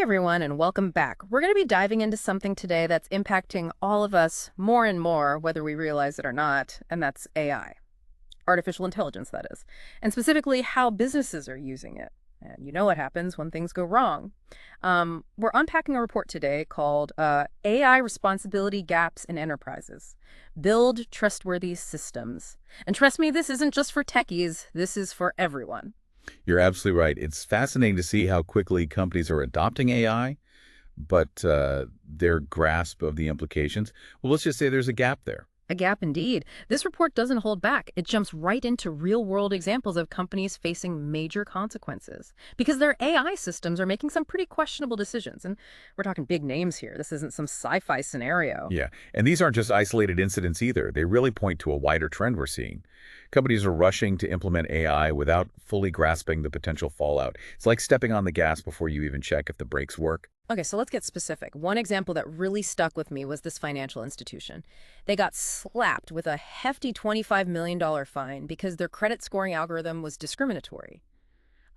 Hey everyone, and welcome back. We're going to be diving into something today that's impacting all of us more and more, whether we realize it or not, and that's AI. Artificial intelligence, that is. And specifically, how businesses are using it. And you know what happens when things go wrong. We're unpacking a report today called AI Responsibility Gaps in Enterprises. Build Trustworthy Systems. And trust me, this isn't just for techies, this is for everyone. You're absolutely right. It's fascinating to see how quickly companies are adopting AI, but their grasp of the implications, well, let's just say there's a gap there. A gap indeed. This report doesn't hold back. It jumps right into real-world examples of companies facing major consequences because their AI systems are making some pretty questionable decisions. And we're talking big names here. This isn't some sci-fi scenario. Yeah, and these aren't just isolated incidents either. They really point to a wider trend we're seeing. Companies are rushing to implement AI without fully grasping the potential fallout. It's like stepping on the gas before you even check if the brakes work. Okay, so let's get specific. One example that really stuck with me was this financial institution. They got slapped with a hefty $25 million fine because their credit scoring algorithm was discriminatory.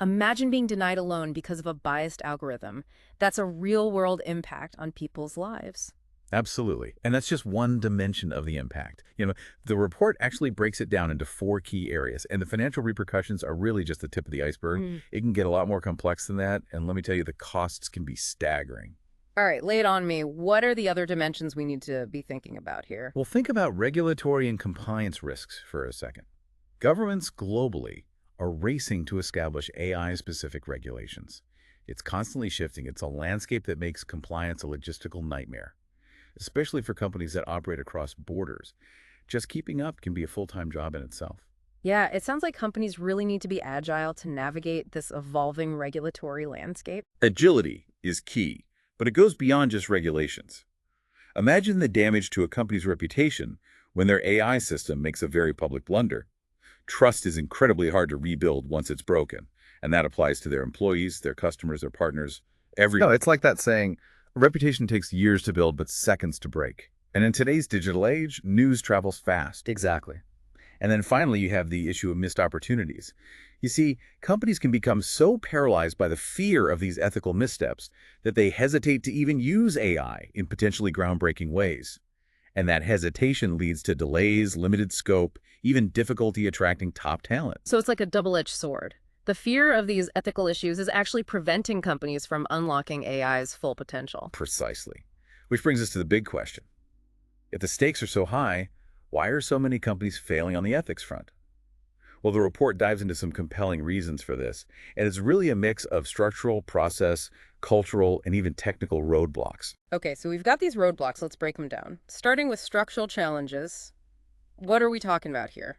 Imagine being denied a loan because of a biased algorithm. That's a real-world impact on people's lives. Absolutely. And that's just one dimension of the impact. The report actually breaks it down into four key areas, and the financial repercussions are really just the tip of the iceberg. It can get a lot more complex than that, and let me tell you, the costs can be staggering. All right, lay it on me. What are the other dimensions we need to be thinking about here? Well, think about regulatory and compliance risks for a second. Governments globally are racing to establish AI-specific regulations. It's constantly shifting. It's a landscape that makes compliance a logistical nightmare, especially for companies that operate across borders. Just keeping up can be a full-time job in itself. Yeah, it sounds like companies really need to be agile to navigate this evolving regulatory landscape. Agility is key, but it goes beyond just regulations. Imagine the damage to a company's reputation when their AI system makes a very public blunder. Trust is incredibly hard to rebuild once it's broken, and that applies to their employees, their customers, their partners, everyone. No, it's like that saying, a reputation takes years to build, but seconds to break. And in today's digital age, news travels fast. Exactly. And then finally, you have the issue of missed opportunities. You see, companies can become so paralyzed by the fear of these ethical missteps that they hesitate to even use AI in potentially groundbreaking ways. And that hesitation leads to delays, limited scope, even difficulty attracting top talent. So it's like a double-edged sword. The fear of these ethical issues is actually preventing companies from unlocking AI's full potential. Precisely. Which brings us to the big question. If the stakes are so high, why are so many companies failing on the ethics front? Well, the report dives into some compelling reasons for this, and it's really a mix of structural, process, cultural, and even technical roadblocks. Okay, so we've got these roadblocks. Let's break them down. Starting with structural challenges, what are we talking about here?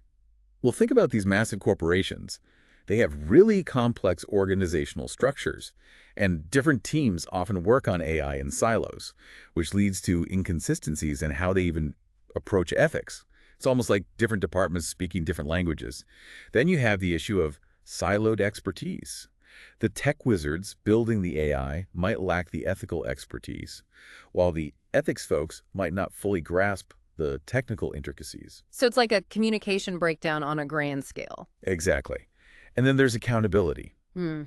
Well, think about these massive corporations. They have really complex organizational structures, and different teams often work on AI in silos, which leads to inconsistencies in how they even approach ethics. It's almost like different departments speaking different languages. Then you have the issue of siloed expertise. The tech wizards building the AI might lack the ethical expertise, while the ethics folks might not fully grasp the technical intricacies. So it's like a communication breakdown on a grand scale. Exactly. And then there's accountability,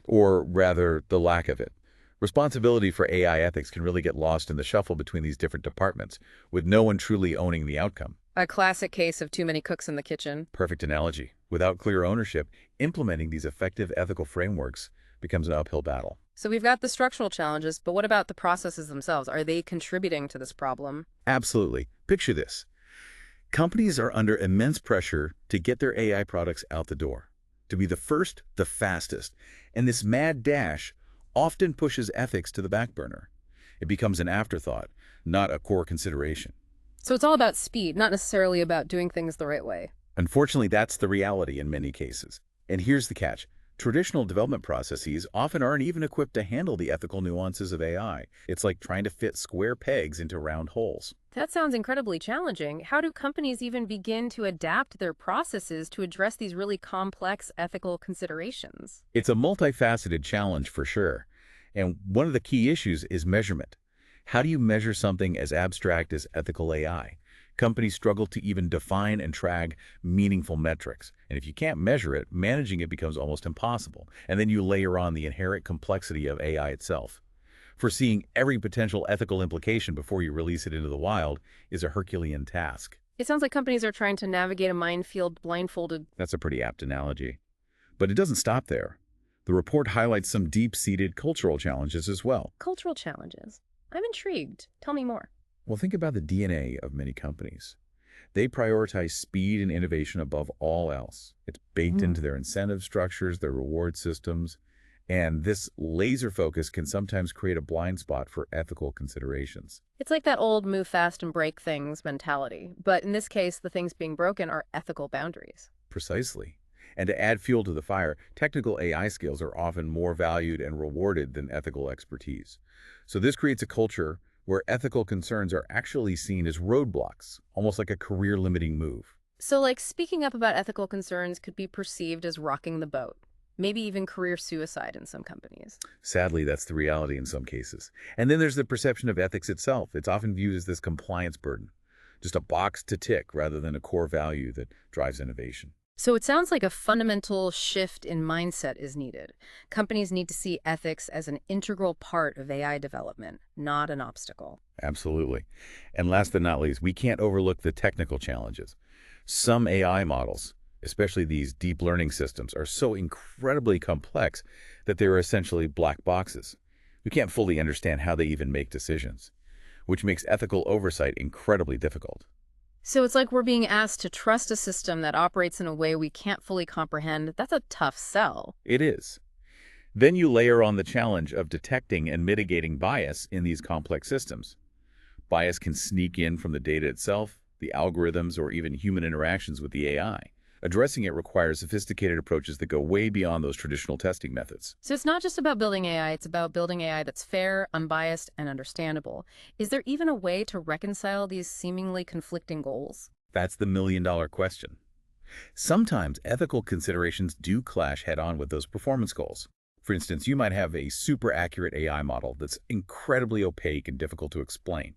or rather, the lack of it. Responsibility for AI ethics can really get lost in the shuffle between these different departments, with no one truly owning the outcome. A classic case of too many cooks in the kitchen. Perfect analogy. Without clear ownership, implementing these effective ethical frameworks becomes an uphill battle. So we've got the structural challenges, but what about the processes themselves? Are they contributing to this problem? Absolutely. Picture this. Companies are under immense pressure to get their AI products out the door, to be the first, the fastest, and this mad dash often pushes ethics to the back burner. It becomes an afterthought, not a core consideration. So it's all about speed, not necessarily about doing things the right way. Unfortunately, that's the reality in many cases. And here's the catch. Traditional development processes often aren't even equipped to handle the ethical nuances of AI. It's like trying to fit square pegs into round holes. That sounds incredibly challenging. How do companies even begin to adapt their processes to address these really complex ethical considerations? It's a multifaceted challenge for sure. And one of the key issues is measurement. How do you measure something as abstract as ethical AI? Companies struggle to even define and track meaningful metrics. And if you can't measure it, managing it becomes almost impossible. And then you layer on the inherent complexity of AI itself. Foreseeing every potential ethical implication before you release it into the wild is a Herculean task. It sounds like companies are trying to navigate a minefield blindfolded. That's a pretty apt analogy. But it doesn't stop there. The report highlights some deep-seated cultural challenges as well. Cultural challenges. I'm intrigued. Tell me more. Well, think about the DNA of many companies. They prioritize speed and innovation above all else. It's baked into their incentive structures, their reward systems, and this laser focus can sometimes create a blind spot for ethical considerations. It's like that old move fast and break things mentality. But in this case, the things being broken are ethical boundaries. Precisely. And to add fuel to the fire, technical AI skills are often more valued and rewarded than ethical expertise. So this creates a culture where ethical concerns are actually seen as roadblocks, almost like a career-limiting move. So, like, speaking up about ethical concerns could be perceived as rocking the boat. Maybe even career suicide in some companies. Sadly, that's the reality in some cases. And then there's the perception of ethics itself. It's often viewed as this compliance burden, just a box to tick rather than a core value that drives innovation. So it sounds like a fundamental shift in mindset is needed. Companies need to see ethics as an integral part of AI development, not an obstacle. Absolutely. And last but not least, we can't overlook the technical challenges. Some AI models, especially these deep learning systems, are so incredibly complex that they're essentially black boxes. We can't fully understand how they even make decisions, which makes ethical oversight incredibly difficult. So it's like we're being asked to trust a system that operates in a way we can't fully comprehend. That's a tough sell. It is. Then you layer on the challenge of detecting and mitigating bias in these complex systems. Bias can sneak in from the data itself, the algorithms, or even human interactions with the AI. Addressing it requires sophisticated approaches that go way beyond those traditional testing methods. So it's not just about building AI, it's about building AI that's fair, unbiased, and understandable. Is there even a way to reconcile these seemingly conflicting goals? That's the million-dollar question. Sometimes ethical considerations do clash head-on with those performance goals. For instance, you might have a super accurate AI model that's incredibly opaque and difficult to explain.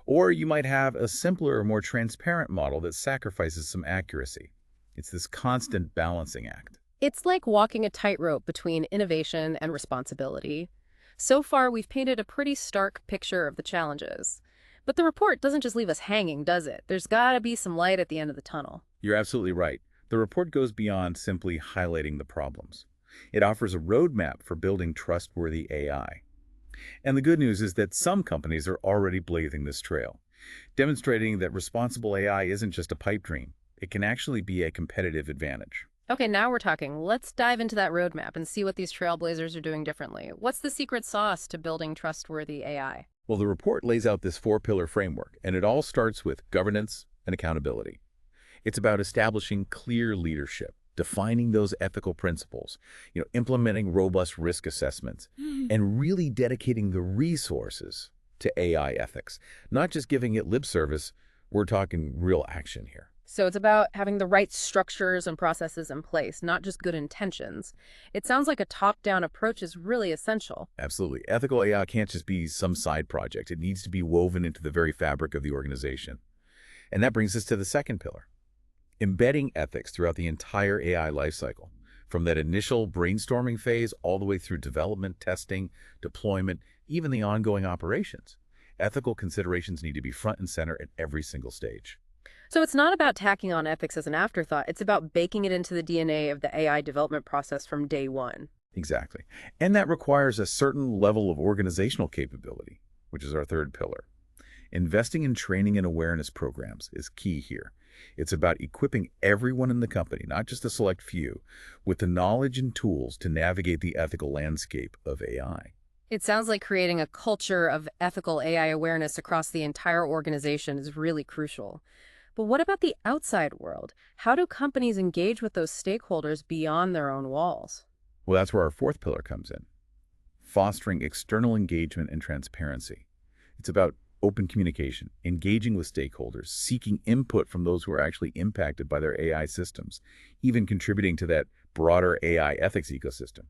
Or you might have a simpler or more transparent model that sacrifices some accuracy. It's this constant balancing act. It's like walking a tightrope between innovation and responsibility. So far, we've painted a pretty stark picture of the challenges. But the report doesn't just leave us hanging, does it? There's gotta be some light at the end of the tunnel. You're absolutely right. The report goes beyond simply highlighting the problems. It offers a roadmap for building trustworthy AI. And the good news is that some companies are already blazing this trail, demonstrating that responsible AI isn't just a pipe dream. It can actually be a competitive advantage. Okay, now we're talking. Let's dive into that roadmap and see what these trailblazers are doing differently. What's the secret sauce to building trustworthy AI? Well, the report lays out this four-pillar framework, and it all starts with governance and accountability. It's about establishing clear leadership, defining those ethical principles, implementing robust risk assessments, and really dedicating the resources to AI ethics. Not just giving it lip service, we're talking real action here. So it's about having the right structures and processes in place, not just good intentions. It sounds like a top-down approach is really essential. Absolutely. Ethical AI can't just be some side project. It needs to be woven into the very fabric of the organization. And that brings us to the second pillar, embedding ethics throughout the entire AI lifecycle, from that initial brainstorming phase all the way through development, testing, deployment, even the ongoing operations. Ethical considerations need to be front and center at every single stage. So it's not about tacking on ethics as an afterthought. It's about baking it into the DNA of the AI development process from day one. Exactly. And that requires a certain level of organizational capability, which is our third pillar. Investing in training and awareness programs is key here. It's about equipping everyone in the company, not just a select few, with the knowledge and tools to navigate the ethical landscape of AI. It sounds like creating a culture of ethical AI awareness across the entire organization is really crucial. But what about the outside world? How do companies engage with those stakeholders beyond their own walls? Well, that's where our fourth pillar comes in, fostering external engagement and transparency. It's about open communication, engaging with stakeholders, seeking input from those who are actually impacted by their AI systems, even contributing to that broader AI ethics ecosystem.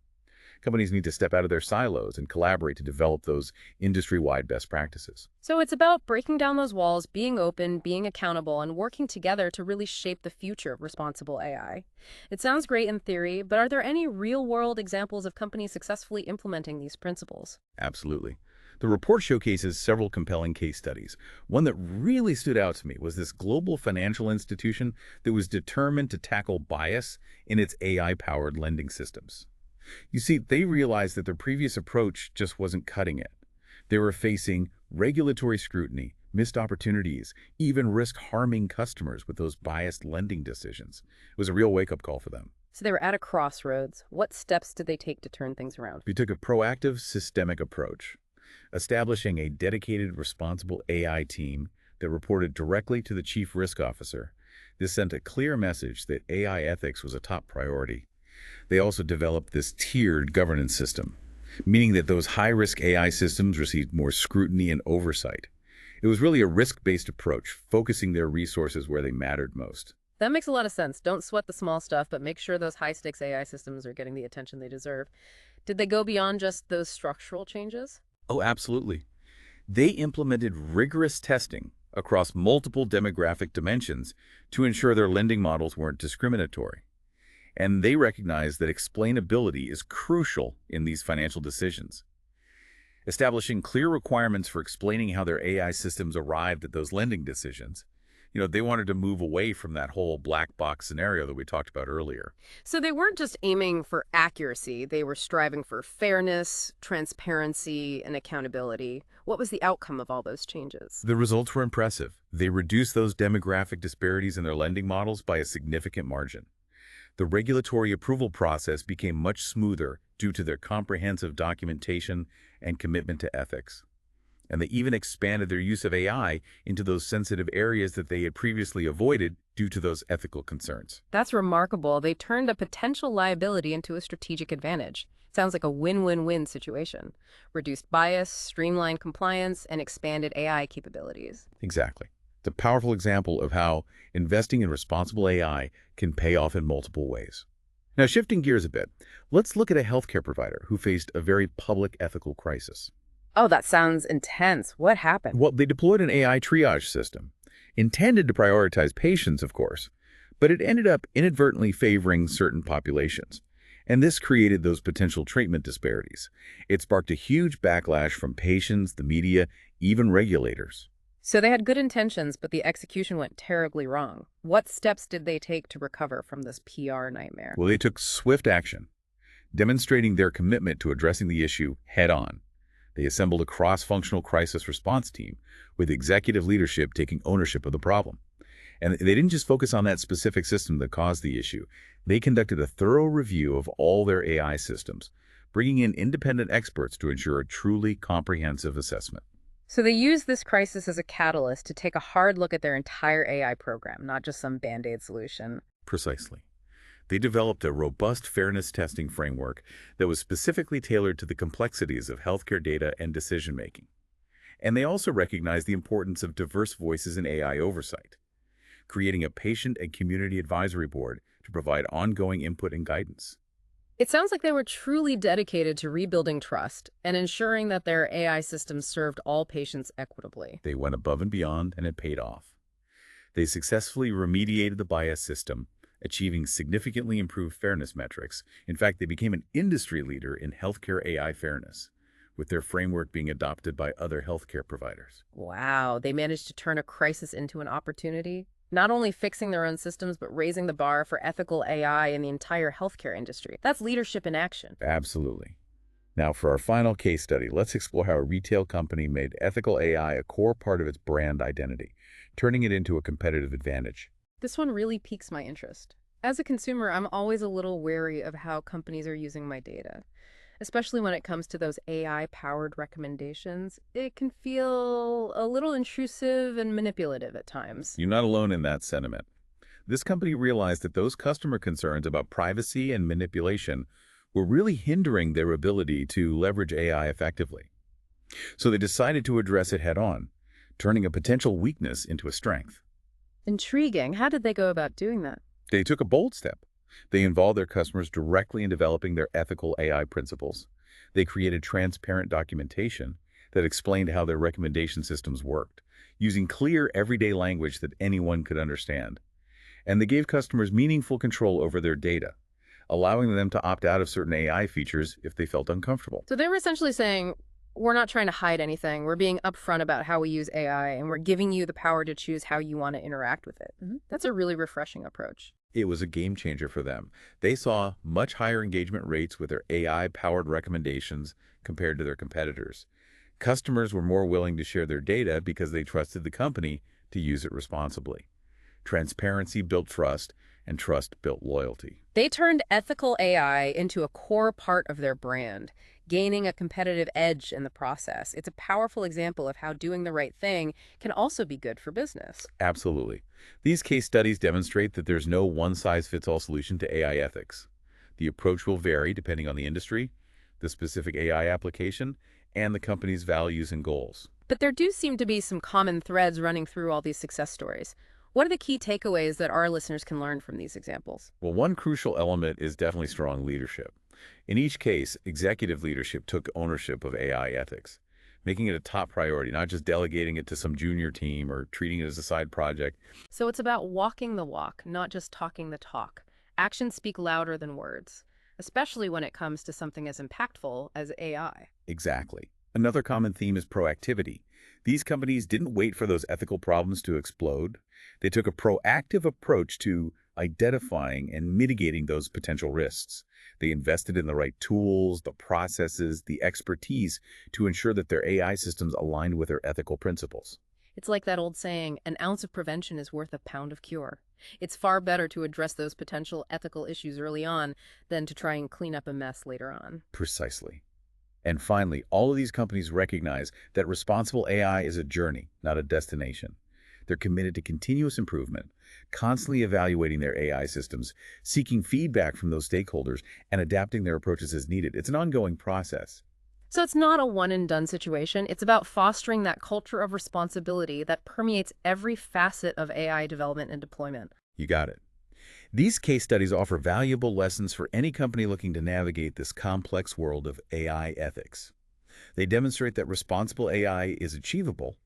Companies need to step out of their silos and collaborate to develop those industry-wide best practices. So it's about breaking down those walls, being open, being accountable, and working together to really shape the future of responsible AI. It sounds great in theory, but are there any real-world examples of companies successfully implementing these principles? Absolutely. The report showcases several compelling case studies. One that really stood out to me was this global financial institution that was determined to tackle bias in its AI-powered lending systems. You see, they realized that their previous approach just wasn't cutting it. They were facing regulatory scrutiny, missed opportunities, even risk harming customers with those biased lending decisions. It was a real wake-up call for them. So they were at a crossroads. What steps did they take to turn things around? We took a proactive, systemic approach, establishing a dedicated, responsible AI team that reported directly to the chief risk officer. This sent a clear message that AI ethics was a top priority. They also developed this tiered governance system, meaning that those high-risk AI systems received more scrutiny and oversight. It was really a risk-based approach, focusing their resources where they mattered most. That makes a lot of sense. Don't sweat the small stuff, but make sure those high-stakes AI systems are getting the attention they deserve. Did they go beyond just those structural changes? Oh, absolutely. They implemented rigorous testing across multiple demographic dimensions to ensure their lending models weren't discriminatory. And they recognized that explainability is crucial in these financial decisions. Establishing clear requirements for explaining how their AI systems arrived at those lending decisions. They wanted to move away from that whole black box scenario that we talked about earlier. So they weren't just aiming for accuracy, they were striving for fairness, transparency, and accountability. What was the outcome of all those changes? The results were impressive. They reduced those demographic disparities in their lending models by a significant margin. The regulatory approval process became much smoother due to their comprehensive documentation and commitment to ethics. And they even expanded their use of AI into those sensitive areas that they had previously avoided due to those ethical concerns. That's remarkable. They turned a potential liability into a strategic advantage. Sounds like a win-win-win situation. Reduced bias, streamlined compliance, and expanded AI capabilities. Exactly. It's a powerful example of how investing in responsible AI can pay off in multiple ways. Now, shifting gears a bit, let's look at a healthcare provider who faced a very public ethical crisis. Oh, that sounds intense. What happened? Well, they deployed an AI triage system, intended to prioritize patients, of course, but it ended up inadvertently favoring certain populations. And this created those potential treatment disparities. It sparked a huge backlash from patients, the media, even regulators. So they had good intentions, but the execution went terribly wrong. What steps did they take to recover from this PR nightmare? Well, they took swift action, demonstrating their commitment to addressing the issue head-on. They assembled a cross-functional crisis response team with executive leadership taking ownership of the problem. And they didn't just focus on that specific system that caused the issue. They conducted a thorough review of all their AI systems, bringing in independent experts to ensure a truly comprehensive assessment. So they used this crisis as a catalyst to take a hard look at their entire AI program, not just some Band-Aid solution. Precisely. They developed a robust fairness testing framework that was specifically tailored to the complexities of healthcare data and decision-making. And they also recognized the importance of diverse voices in AI oversight, creating a patient and community advisory board to provide ongoing input and guidance. It sounds like they were truly dedicated to rebuilding trust and ensuring that their AI systems served all patients equitably. They went above and beyond, and it paid off. They successfully remediated the bias system, achieving significantly improved fairness metrics. In fact, they became an industry leader in healthcare AI fairness, with their framework being adopted by other healthcare providers. Wow, they managed to turn a crisis into an opportunity, not only fixing their own systems, but raising the bar for ethical AI in the entire healthcare industry. That's leadership in action. Absolutely. Now, for our final case study, let's explore how a retail company made ethical AI a core part of its brand identity, turning it into a competitive advantage. This one really piques my interest. As a consumer, I'm always a little wary of how companies are using my data, especially when it comes to those AI-powered recommendations. It can feel a little intrusive and manipulative at times. You're not alone in that sentiment. This company realized that those customer concerns about privacy and manipulation were really hindering their ability to leverage AI effectively. So they decided to address it head-on, turning a potential weakness into a strength. Intriguing. How did they go about doing that? They took a bold step. They involved their customers directly in developing their ethical AI principles. They created transparent documentation that explained how their recommendation systems worked, using clear, everyday language that anyone could understand. And they gave customers meaningful control over their data, allowing them to opt out of certain AI features if they felt uncomfortable. So they were essentially saying, We're not trying to hide anything. We're being upfront about how we use AI, and we're giving you the power to choose how you want to interact with it. That's a really refreshing approach. It was a game changer for them. They saw much higher engagement rates with their AI-powered recommendations compared to their competitors. Customers were more willing to share their data because they trusted the company to use it responsibly. Transparency built trust, and trust built loyalty. They turned ethical AI into a core part of their brand, gaining a competitive edge in the process. It's a powerful example of how doing the right thing can also be good for business. Absolutely. These case studies demonstrate that there's no one-size-fits-all solution to AI ethics. The approach will vary depending on the industry, the specific AI application, and the company's values and goals. But there do seem to be some common threads running through all these success stories. What are the key takeaways that our listeners can learn from these examples? Well, one crucial element is definitely strong leadership. In each case, executive leadership took ownership of AI ethics, making it a top priority, not just delegating it to some junior team or treating it as a side project. So it's about walking the walk, not just talking the talk. Actions speak louder than words, especially when it comes to something as impactful as AI. Exactly. Another common theme is proactivity. These companies didn't wait for those ethical problems to explode. They took a proactive approach to identifying and mitigating those potential risks. They invested in the right tools, the processes, the expertise to ensure that their AI systems aligned with their ethical principles. It's like that old saying, an ounce of prevention is worth a pound of cure. It's far better to address those potential ethical issues early on than to try and clean up a mess later on. Precisely. And finally, all of these companies recognize that responsible AI is a journey, not a destination. They're committed to continuous improvement, constantly evaluating their AI systems, seeking feedback from those stakeholders, and adapting their approaches as needed. It's an ongoing process. So it's not a one and done situation. It's about fostering that culture of responsibility that permeates every facet of AI development and deployment. You got it. These case studies offer valuable lessons for any company looking to navigate this complex world of AI ethics. They demonstrate that responsible AI is achievable,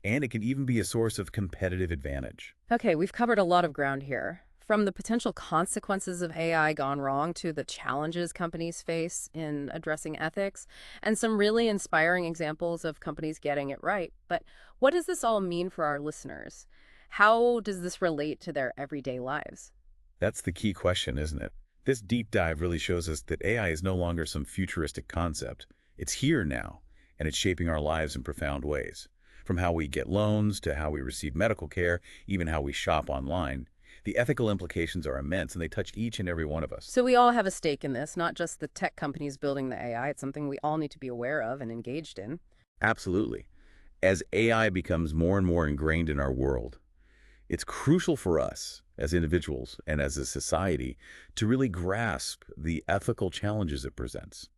and it can even be a source of competitive advantage. Okay, we've covered a lot of ground here. From the potential consequences of AI gone wrong to the challenges companies face in addressing ethics, and some really inspiring examples of companies getting it right. But what does this all mean for our listeners? How does this relate to their everyday lives? That's the key question, isn't it? This deep dive really shows us that AI is no longer some futuristic concept. It's here now, and it's shaping our lives in profound ways. From how we get loans to how we receive medical care, even how we shop online. The ethical implications are immense, and they touch each and every one of us. So we all have a stake in this, not just the tech companies building the AI. It's something we all need to be aware of and engaged in. Absolutely. As AI becomes more and more ingrained in our world, it's crucial for us as individuals and as a society to really grasp the ethical challenges it presents.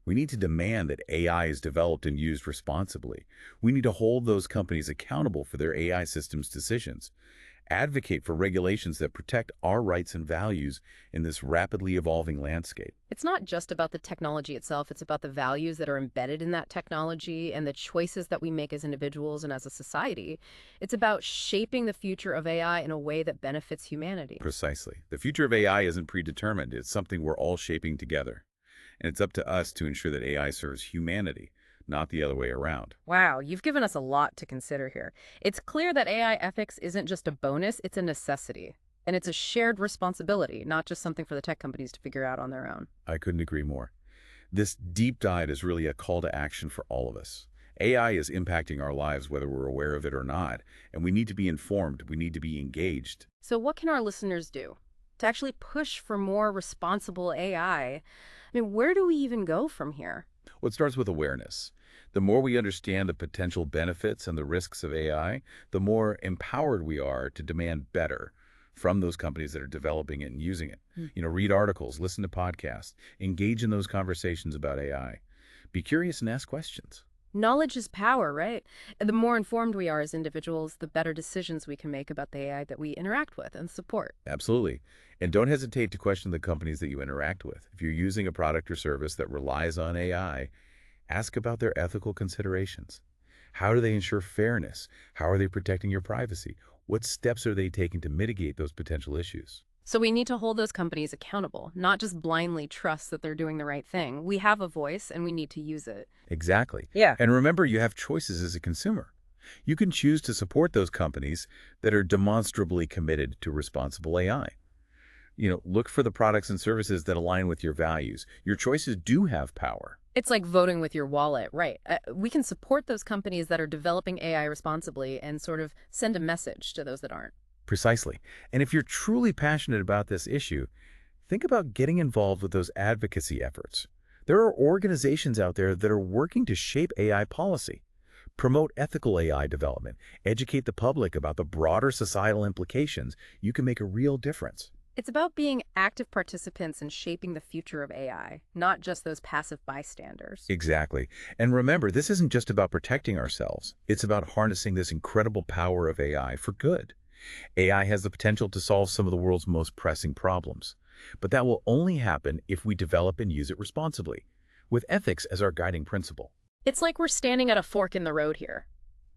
We need to demand that AI is developed and used responsibly. We need to hold those companies accountable for their AI systems decisions. Advocate for regulations that protect our rights and values in this rapidly evolving landscape. It's not just about the technology itself, it's about the values that are embedded in that technology and the choices that we make as individuals and as a society. It's about shaping the future of AI in a way that benefits humanity. Precisely. The future of AI isn't predetermined. It's something we're all shaping together. And it's up to us to ensure that AI serves humanity, not the other way around. Wow, you've given us a lot to consider here. It's clear that AI ethics isn't just a bonus, it's a necessity. And it's a shared responsibility, not just something for the tech companies to figure out on their own. I couldn't agree more. This deep dive is really a call to action for all of us. AI is impacting our lives whether we're aware of it or not, and we need to be informed, we need to be engaged. So what can our listeners do to actually push for more responsible AI? I mean, where do we even go from here? Well, it starts with awareness. The more we understand the potential benefits and the risks of AI, the more empowered we are to demand better from those companies that are developing it and using it. Read articles, listen to podcasts, engage in those conversations about AI. Be curious and ask questions. Knowledge is power, right? And the more informed we are as individuals, the better decisions we can make about the AI that we interact with and support. Absolutely. And don't hesitate to question the companies that you interact with. If you're using a product or service that relies on AI, ask about their ethical considerations. How do they ensure fairness? How are they protecting your privacy? What steps are they taking to mitigate those potential issues? So we need to hold those companies accountable, not just blindly trust that they're doing the right thing. We have a voice and we need to use it. Exactly. Yeah. And remember, you have choices as a consumer. You can choose to support those companies that are demonstrably committed to responsible AI. Look for the products and services that align with your values. Your choices do have power. It's like voting with your wallet, right? We can support those companies that are developing AI responsibly and sort of send a message to those that aren't. Precisely. And if you're truly passionate about this issue, think about getting involved with those advocacy efforts. There are organizations out there that are working to shape AI policy, promote ethical AI development, educate the public about the broader societal implications. You can make a real difference. It's about being active participants in shaping the future of AI, not just those passive bystanders. Exactly. And remember, this isn't just about protecting ourselves. It's about harnessing this incredible power of AI for good. AI has the potential to solve some of the world's most pressing problems. But that will only happen if we develop and use it responsibly, with ethics as our guiding principle. It's like we're standing at a fork in the road here.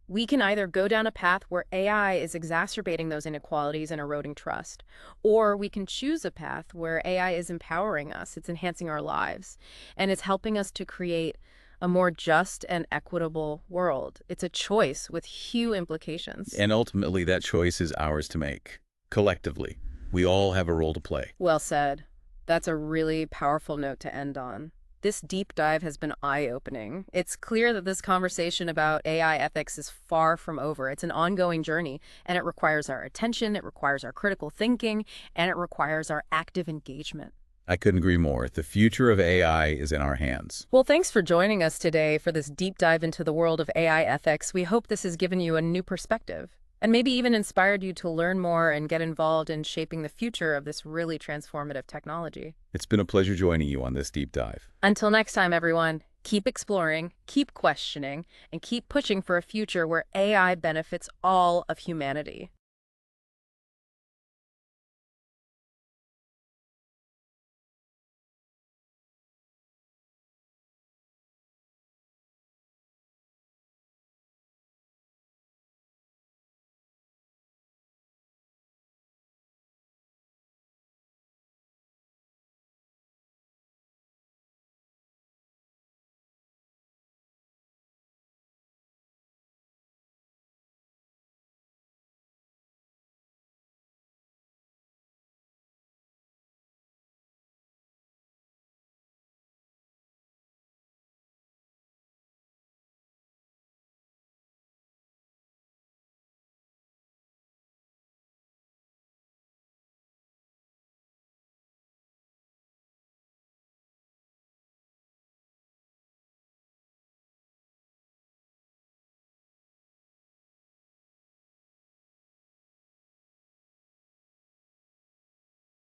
We can either go down a path where AI is exacerbating those inequalities and eroding trust, or we can choose a path where AI is empowering us, it's enhancing our lives, and it's helping us to create a more just and equitable world. It's a choice with huge implications. And ultimately, that choice is ours to make. Collectively, we all have a role to play. Well said. That's a really powerful note to end on. This deep dive has been eye-opening. It's clear that this conversation about AI ethics is far from over. It's an ongoing journey, and it requires our attention, it requires our critical thinking, and it requires our active engagement. I couldn't agree more. The future of AI is in our hands. Well, thanks for joining us today for this deep dive into the world of AI ethics. We hope this has given you a new perspective and maybe even inspired you to learn more and get involved in shaping the future of this really transformative technology. It's been a pleasure joining you on this deep dive. Until next time, everyone, keep exploring, keep questioning, and keep pushing for a future where AI benefits all of humanity.